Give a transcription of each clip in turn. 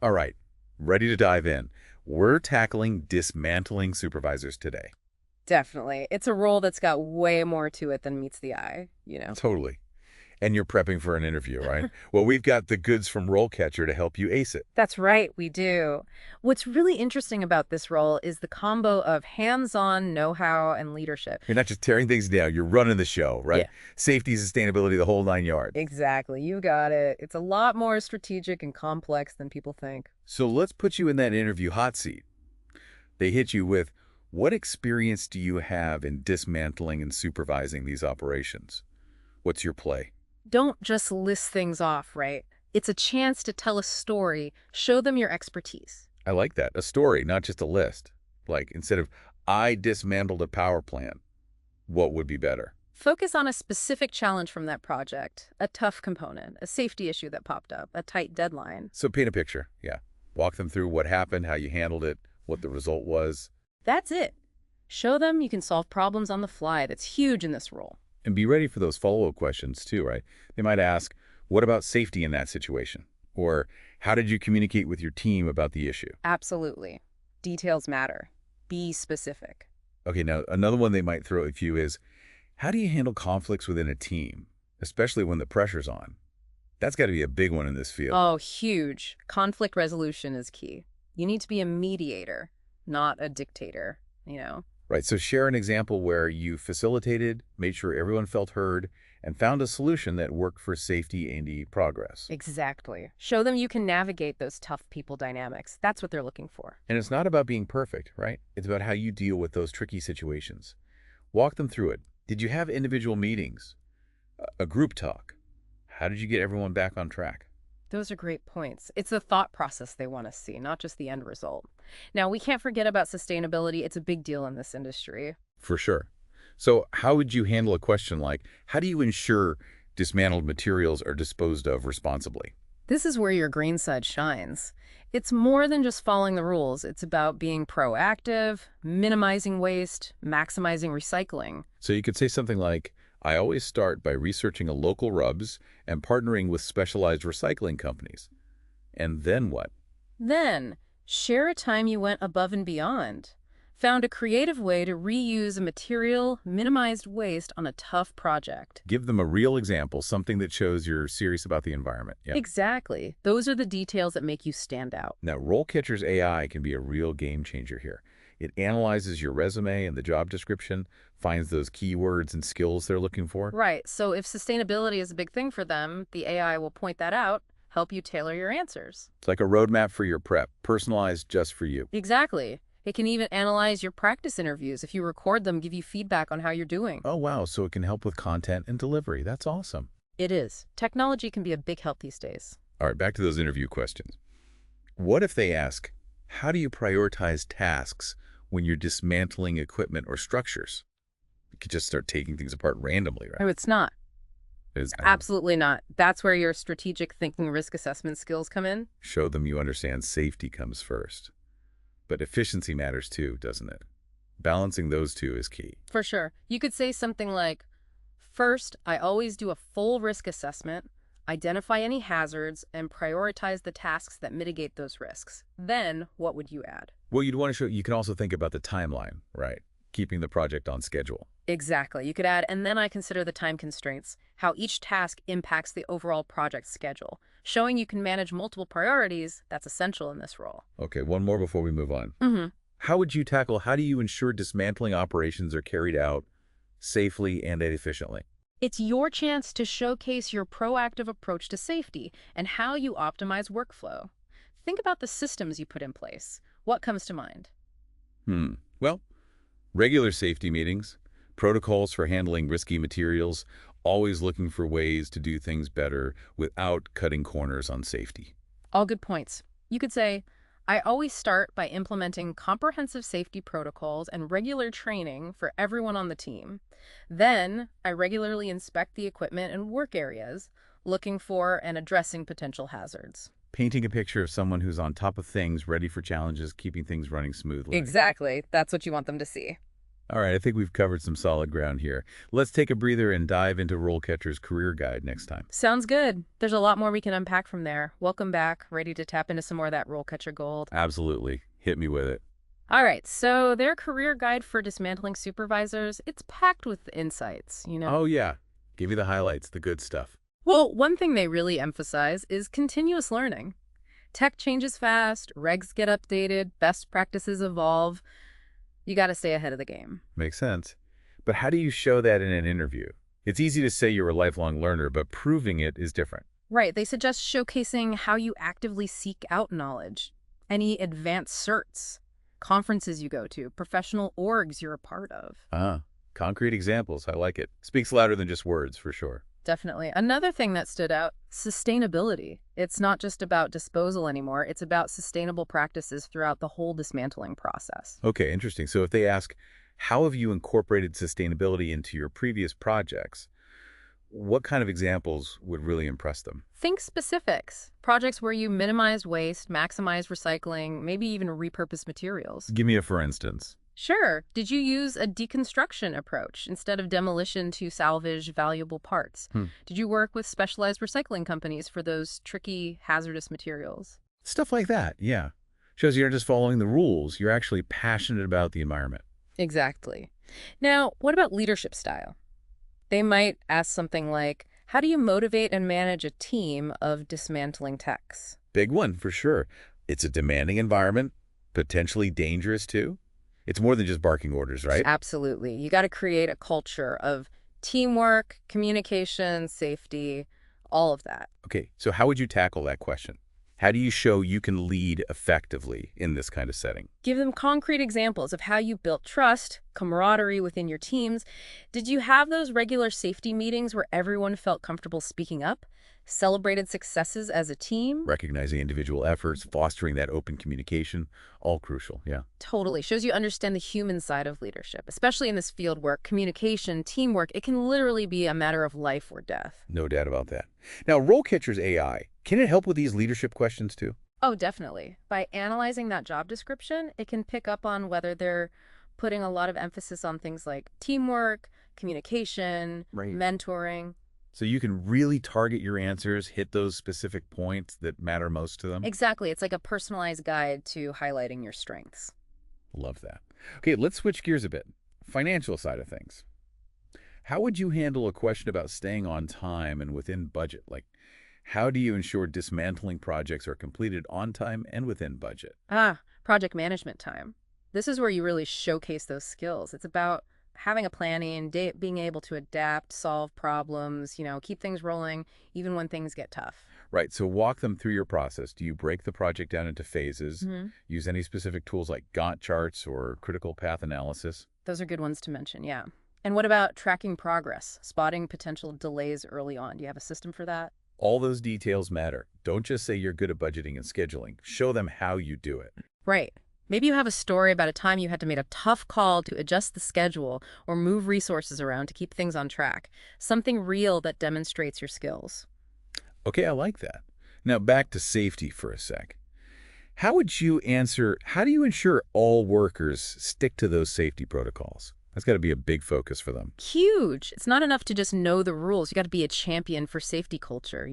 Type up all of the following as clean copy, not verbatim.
All right, ready to dive in. We're tackling dismantling supervisors today. Definitely. It's a role that's got way more to it than meets the eye. Totally. And you're prepping for an interview, right? Well, we've got the goods from RoleCatcher to help you ace it. That's right, we do. What's really interesting about this role is the combo of hands-on know-how and leadership. You're not just tearing things down, you're running the show, right? Yeah, Safety, sustainability, the whole nine yards. exactly. You got it. It's a lot more strategic and complex than people think. So let's put you in that interview hot seat. They hit you with, what experience do you have in dismantling and supervising these operations? What's your play? Don't just list things off, right? It's a chance to tell a story, show them your expertise. I like that. A story, not just a list. Like, instead of, I dismantled a power plant, what would be better? Focus on a specific challenge from that project, a tough component, a safety issue that popped up, a tight deadline. So paint a picture, yeah. Walk them through what happened, how you handled it, what the result was, That's it. Show them you can solve problems on the fly. That's huge in this role. and be ready for those follow-up questions too, right? They might ask, what about safety in that situation? Or how did you communicate with your team about the issue? Absolutely. Details matter. Be specific. Okay, now another one they might throw at you is, how do you handle conflicts within a team, especially when the pressure's on? That's got to be a big one in this field. Oh, huge. Conflict resolution is key. You need to be a mediator, not a dictator. Right, so share an example where you facilitated, made sure everyone felt heard, and found a solution that worked for safety and progress. Exactly. Show them you can navigate those tough people dynamics. That's what they're looking for. And it's not about being perfect, right? It's about how you deal with those tricky situations. Walk them through it. Did you have individual meetings? A group talk? How did you get everyone back on track? Those are great points. It's the thought process they want to see, not just the end result. Now, we can't forget about sustainability. It's a big deal in this industry. For sure. So how would you handle a question like, how do you ensure dismantled materials are disposed of responsibly? This is where your green side shines. It's more than just following the rules. It's about being proactive, minimizing waste, maximizing recycling. So you could say something like, I always start by researching a local rubs and partnering with specialized recycling companies. And then what? Then, share a time you went above and beyond. Found a creative way to reuse a material, minimized waste on a tough project. Give them a real example, something that shows you're serious about the environment. Yeah. Exactly. Those are the details that make you stand out. Now, RoleCatcher's AI can be a real game changer here. It analyzes your resume and the job description, finds those keywords and skills they're looking for. Right. So if sustainability is a big thing for them, the AI will point that out, help you tailor your answers. It's like a roadmap for your prep, personalized just for you. Exactly. It can even analyze your practice interviews. If you record them, give you feedback on how you're doing. Oh, wow. So it can help with content and delivery. That's awesome. It is. Technology can be a big help these days. All right, back to those interview questions. What if they ask, how do you prioritize tasks when you're dismantling equipment or structures? You could just start taking things apart randomly, No, right? it's not. Is, Absolutely not. That's where your strategic thinking risk assessment skills come in. show them you understand safety comes first. But efficiency matters too, doesn't it? Balancing those two is key. For sure. You could say something like, first, I always do a full risk assessment, identify any hazards, and prioritize the tasks that mitigate those risks. Then, what would you add? Well, you'd want to show, you can also think about the timeline, right? Keeping the project on schedule. Exactly. You could add, and then I consider the time constraints, how each task impacts the overall project schedule. Showing you can manage multiple priorities, that's essential in this role. Okay, one more before we move on. Mm-hmm. How do you ensure dismantling operations are carried out safely and efficiently? It's your chance to showcase your proactive approach to safety and how you optimize workflow. Think about the systems you put in place. What comes to mind? Well, regular safety meetings, protocols for handling risky materials, always looking for ways to do things better without cutting corners on safety. All good points. You could say, I always start by implementing comprehensive safety protocols and regular training for everyone on the team. Then, I regularly inspect the equipment and work areas, looking for and addressing potential hazards. Painting a picture of someone who's on top of things, ready for challenges, keeping things running smoothly. Exactly. That's what you want them to see. All right, I think we've covered some solid ground here. Let's take a breather and dive into RoleCatcher's career guide next time. Sounds good. There's a lot more we can unpack from there. Welcome back. Ready to tap into some more of that RoleCatcher gold. Absolutely. Hit me with it. All right, so their career guide for dismantling supervisors, it's packed with insights. Oh, yeah. Give me the highlights, the good stuff. Well, one thing they really emphasize is continuous learning. Tech changes fast, regs get updated, best practices evolve. You got to stay ahead of the game. Makes sense. But how do you show that in an interview? It's easy to say you're a lifelong learner, but proving it is different. Right, they suggest showcasing how you actively seek out knowledge, any advanced certs, conferences you go to, professional orgs you're a part of. Concrete examples. I like it. Speaks louder than just words, for sure. Definitely. Another thing that stood out, sustainability. It's not just about disposal anymore. It's about sustainable practices throughout the whole dismantling process. Okay, interesting. So if they ask, how have you incorporated sustainability into your previous projects? What kind of examples would really impress them? Think specifics. Projects where you minimize waste, maximize recycling, maybe even repurpose materials. Give me a for instance. Sure. Did you use a deconstruction approach instead of demolition to salvage valuable parts? Did you work with specialized recycling companies for those tricky, hazardous materials? Stuff like that, yeah. Shows you're not just following the rules, you're actually passionate about the environment. Exactly. Now, what about leadership style? They might ask something like, how do you motivate and manage a team of dismantling techs? Big one, for sure. It's a demanding environment, potentially dangerous too. It's more than just barking orders, right? Absolutely. You got to create a culture of teamwork, communication, safety, all of that. Okay, so how would you tackle that question? How do you show you can lead effectively in this kind of setting? Give them concrete examples of how you built trust, camaraderie within your teams. Did you have those regular safety meetings where everyone felt comfortable speaking up? Celebrated successes as a team? Recognizing individual efforts, fostering that open communication, all crucial, yeah. Totally. Shows you understand the human side of leadership, especially in this field where communication, teamwork, it can literally be a matter of life or death. No doubt about that. Now, RoleCatcher's AI, can it help with these leadership questions too? Oh, definitely. By analyzing that job description, it can pick up on whether they're putting a lot of emphasis on things like teamwork, communication, mentoring. So you can really target your answers, hit those specific points that matter most to them? Exactly. It's like a personalized guide to highlighting your strengths. Love that. Okay, let's switch gears a bit. Financial side of things. How would you handle a question about staying on time and within budget? Like, how do you ensure dismantling projects are completed on time and within budget? Project management time. This is where you really showcase those skills. It's about having a planning, being able to adapt, solve problems, keep things rolling, even when things get tough. Right, so walk them through your process. Do you break the project down into phases? Use any specific tools like Gantt charts or critical path analysis? Those are good ones to mention, yeah. And what about tracking progress, spotting potential delays early on? Do you have a system for that? All those details matter. Don't just say you're good at budgeting and scheduling. Show them how you do it. Right. Maybe you have a story about a time you had to make a tough call to adjust the schedule or move resources around to keep things on track. Something real that demonstrates your skills. Okay, I like that. Now back to safety for a sec. How do you ensure all workers stick to those safety protocols? That's got to be a big focus for them. Huge. It's not enough to just know the rules. You got to be a champion for safety culture.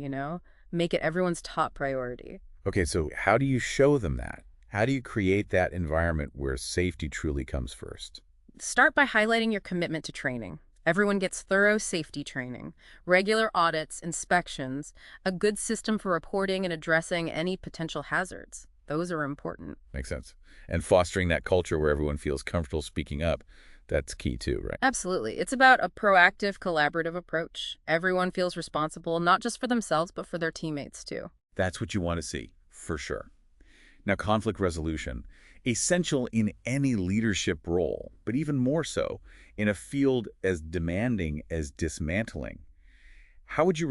Make it everyone's top priority. Okay, so how do you show them that? How do you create that environment where safety truly comes first? Start by highlighting your commitment to training. Everyone gets thorough safety training, regular audits, inspections, a good system for reporting and addressing any potential hazards. Those are important. Makes sense. And fostering that culture where everyone feels comfortable speaking up, that's key too, right? Absolutely. It's about a proactive, collaborative approach. Everyone feels responsible, not just for themselves, but for their teammates too. That's what you want to see, for sure. Now, conflict resolution, essential in any leadership role, but even more so in a field as demanding as dismantling. How would you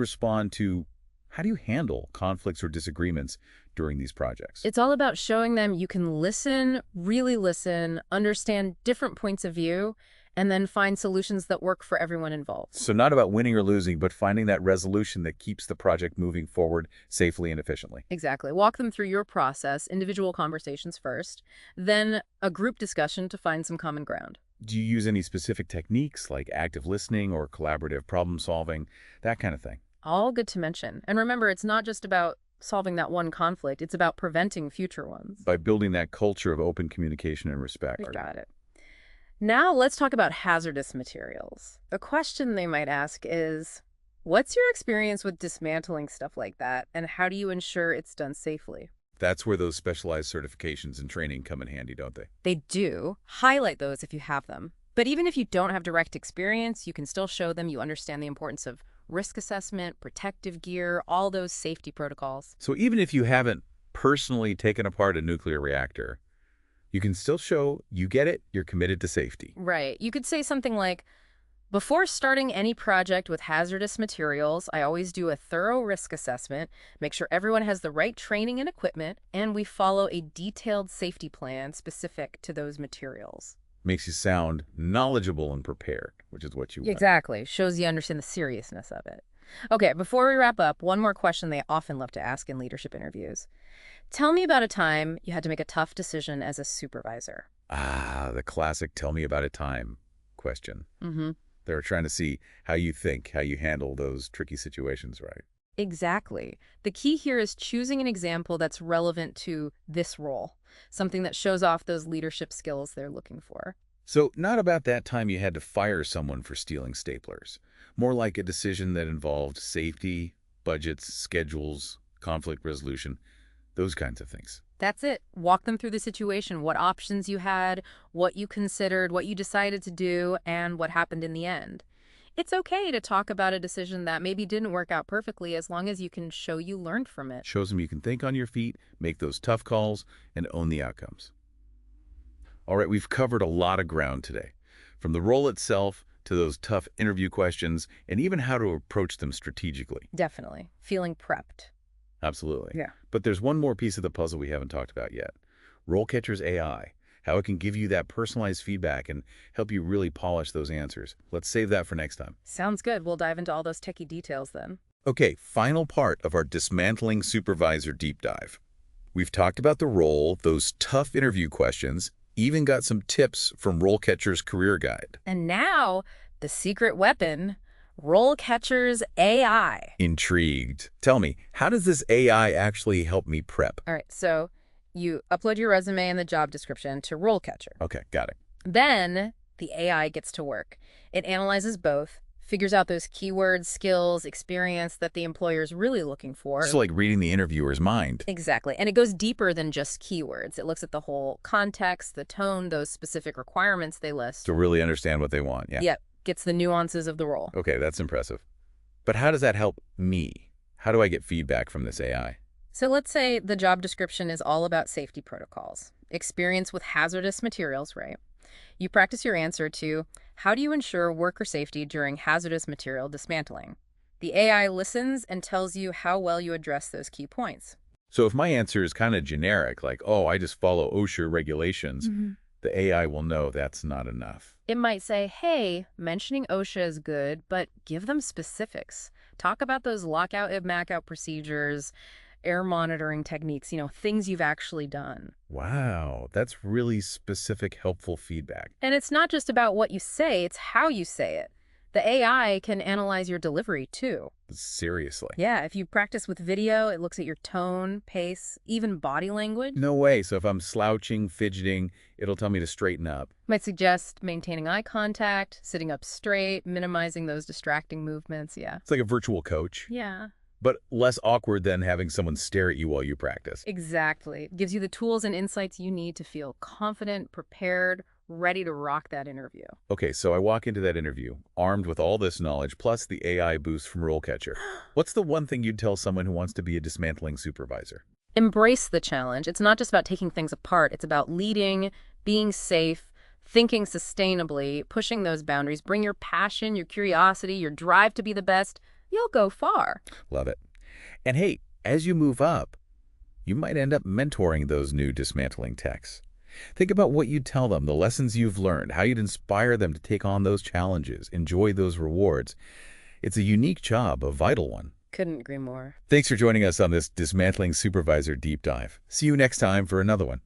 how do you handle conflicts or disagreements during these projects? It's all about showing them you can listen, really listen, understand different points of view, and then find solutions that work for everyone involved. So not about winning or losing, but finding that resolution that keeps the project moving forward safely and efficiently. Exactly. Walk them through your process, individual conversations first, then a group discussion to find some common ground. Do you use any specific techniques like active listening or collaborative problem solving, that kind of thing? All good to mention. And remember, it's not just about solving that one conflict, it's about preventing future ones. By building that culture of open communication and respect. You got it. Now let's talk about hazardous materials. A question they might ask is, what's your experience with dismantling stuff like that, and how do you ensure it's done safely? That's where those specialized certifications and training come in handy, don't they? They do. Highlight those if you have them. But even if you don't have direct experience, you can still show them you understand the importance of risk assessment, protective gear, all those safety protocols. So even if you haven't personally taken apart a nuclear reactor, you can still show you get it, you're committed to safety. Right. You could say something like, before starting any project with hazardous materials, I always do a thorough risk assessment, make sure everyone has the right training and equipment, and we follow a detailed safety plan specific to those materials. Makes you sound knowledgeable and prepared, which is what you want. Exactly. Shows you understand the seriousness of it. Okay, before we wrap up, one more question they often love to ask in leadership interviews. Tell me about a time you had to make a tough decision as a supervisor. Ah, the classic tell me about a time question. Mm-hmm. They're trying to see how you think, how you handle those tricky situations, right? Exactly. The key here is choosing an example that's relevant to this role, something that shows off those leadership skills they're looking for. So not about that time you had to fire someone for stealing staplers. More like a decision that involved safety, budgets, schedules, conflict resolution, those kinds of things. That's it. Walk them through the situation, what options you had, what you considered, what you decided to do, and what happened in the end. It's okay to talk about a decision that maybe didn't work out perfectly as long as you can show you learned from it. Shows them you can think on your feet, make those tough calls, and own the outcomes. All right, we've covered a lot of ground today, from the role itself to those tough interview questions, and even how to approach them strategically. Definitely. Feeling prepped. Absolutely. Yeah. But there's one more piece of the puzzle we haven't talked about yet. RoleCatcher's AI, how it can give you that personalized feedback and help you really polish those answers. Let's save that for next time. Sounds good. We'll dive into all those techie details then. Okay, final part of our Dismantling Supervisor deep dive. We've talked about the role, those tough interview questions, even got some tips from RoleCatcher's Career Guide. And now, the secret weapon, RoleCatcher's AI. Intrigued. Tell me, how does this AI actually help me prep? All right, so you upload your resume and the job description to RoleCatcher. Okay, got it. Then the AI gets to work. It analyzes both, figures out those keywords, skills, experience that the employer's really looking for. It's like reading the interviewer's mind. Exactly. And it goes deeper than just keywords. It looks at the whole context, the tone, those specific requirements they list. To really understand what they want, yeah. Yep. Gets the nuances of the role. Okay, that's impressive. But how does that help me? How do I get feedback from this AI? So let's say the job description is all about safety protocols, experience with hazardous materials, right? You practice your answer to, how do you ensure worker safety during hazardous material dismantling? The AI listens and tells you how well you address those key points. So if my answer is kind of generic, like, oh, I just follow OSHA regulations, the AI will know that's not enough. It might say, hey, mentioning OSHA is good, but give them specifics. Talk about those lockout and mackout procedures, air monitoring techniques, things you've actually done. Wow, that's really specific, helpful feedback. And it's not just about what you say, it's how you say it. The AI can analyze your delivery, too. Seriously? Yeah, if you practice with video, it looks at your tone, pace, even body language. No way. So if I'm slouching, fidgeting, it'll tell me to straighten up. Might suggest maintaining eye contact, sitting up straight, minimizing those distracting movements, yeah. It's like a virtual coach. Yeah. But less awkward than having someone stare at you while you practice. Exactly. It gives you the tools and insights you need to feel confident, prepared, ready to rock that interview. Okay, so I walk into that interview, armed with all this knowledge, plus the AI boost from RoleCatcher. What's the one thing you'd tell someone who wants to be a dismantling supervisor? Embrace the challenge. It's not just about taking things apart. It's about leading, being safe, thinking sustainably, pushing those boundaries. Bring your passion, your curiosity, your drive to be the best. You'll go far. Love it. And hey, as you move up, you might end up mentoring those new dismantling techs. Think about what you'd tell them, the lessons you've learned, how you'd inspire them to take on those challenges, enjoy those rewards. It's a unique job, a vital one. Couldn't agree more. Thanks for joining us on this Dismantling Supervisor Deep Dive. See you next time for another one.